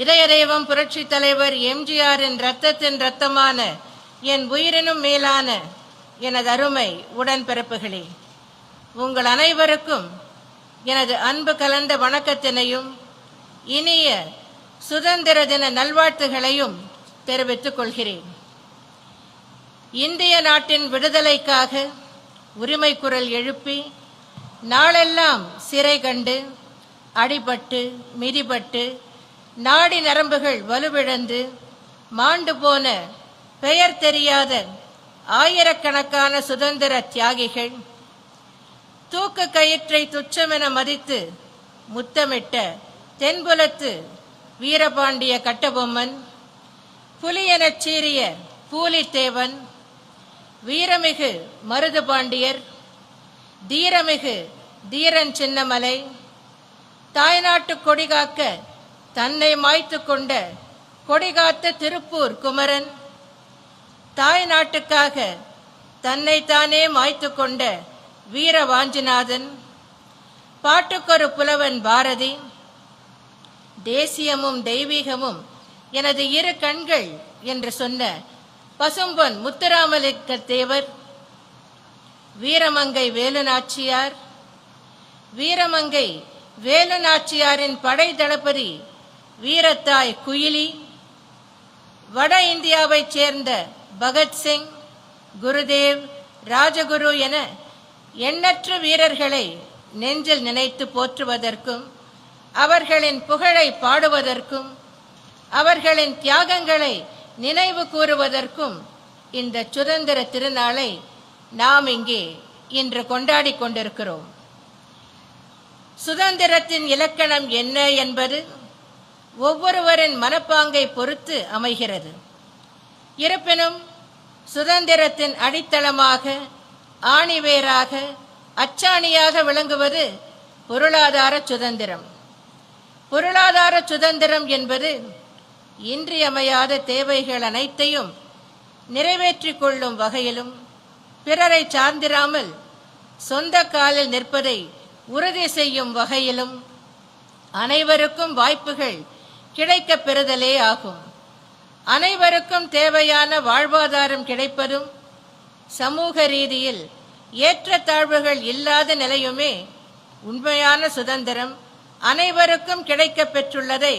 இதய தெய்வம் புரட்சி தலைவர் எம்ஜிஆரின் இரத்தத்தின் இரத்தமான என் உயிரினும் மேலான எனது அருமை உடன்பிறப்புகளே, உங்கள் அனைவருக்கும் எனது அன்பு கலந்த வணக்கத்தினையும் இனிய சுதந்திர தின நல்வாழ்த்துகளையும் தெரிவித்துக் கொள்கிறேன். இந்திய நாட்டின் விடுதலைக்காக உரிமை குரல் எழுப்பி நாளெல்லாம் சிறை கண்டு அடிபட்டு மிதிபட்டு நாடி நரம்புகள் வலுவிழந்து மாண்டு போன பெயர் தெரியாத ஆயிரக்கணக்கான சுதந்திர தியாகிகள், தூக்கு கயிற்றை துச்சமென மதித்து முத்தமிட்ட தென்புலத்து வீரபாண்டிய கட்டபொம்மன், புலியெனச் சீறிய பூலித்தேவன், வீரமிகு மருது பாண்டியர், தீரமிகு தீரன் சின்னமலை, தாய்நாட்டு கொடிகாக்க தன்னை மாய்த்து கொண்ட கொடிகாத்த திருப்பூர் குமரன், தாய் நாட்டுக்காக தன்னைத்தானே மாய்த்து கொண்ட வீர வாஞ்சிநாதன், பாட்டுக்கொரு புலவன் பாரதி, தேசியமும் தெய்வீகமும் எனது இரு கண்கள் என்று சொன்ன பசும்பொன் முத்துராமலிங்க தேவர், வீரமங்கை வேலுநாச்சியார், வீரமங்கை வேலுநாச்சியாரின் படை தளபதி வீரத்தாய் குயிலி, வட இந்தியாவைச் சேர்ந்த பகத்சிங், குருதேவ், ராஜகுரு என எண்ணற்ற வீரர்களை நெஞ்சில் நினைத்து போற்றுவதற்கும் அவர்களின் புகழை பாடுவதற்கும் அவர்களின் தியாகங்களை நினைவு கூறுவதற்கும் இந்த சுதந்திர திருநாளை நாம் இங்கே இன்று கொண்டாடி கொண்டிருக்கிறோம். சுதந்திரத்தின் இலக்கணம் என்ன என்பது ஒவ்வொருவரின் மனப்பாங்கை பொறுத்து அமைகிறது. இருப்பினும் சுதந்திரத்தின் அடித்தளமாக, ஆணிவேராக, அச்சாணியாக விளங்குவது பொருளாதார சுதந்திரம். பொருளாதார சுதந்திரம் என்பது இன்றியமையாத தேவைகள் அனைத்தையும் நிறைவேற்றிக் கொள்ளும் வகையிலும் பிறரை சார்ந்திராமல் சொந்த காலில் நிற்பதை உறுதி செய்யும் வகையிலும் அனைவருக்கும் வாய்ப்புகள் கிடைக்கப் பெறுதலே ஆகும். அனைவருக்கும் தேவையான வாழ்வாதாரம் கிடைப்பதும் சமூக ரீதியில் ஏற்றத்தாழ்வுகள் இல்லாத நிலையுமே உண்மையான சுதந்திரம் அனைவருக்கும் கிடைக்கப் பெற்றுள்ளதை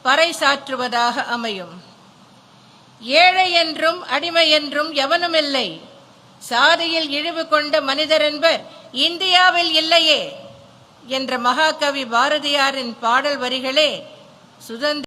பறைசாற்றுவதாக அமையும். ஏழை என்றும் அடிமை என்றும் எவனுமில்லை, சாதியில் இழிவு கொண்ட மனிதர் என்பர் இந்தியாவில் இல்லையே என்ற மகாகவி பாரதியாரின் பாடல் வரிகளே சுதந்திர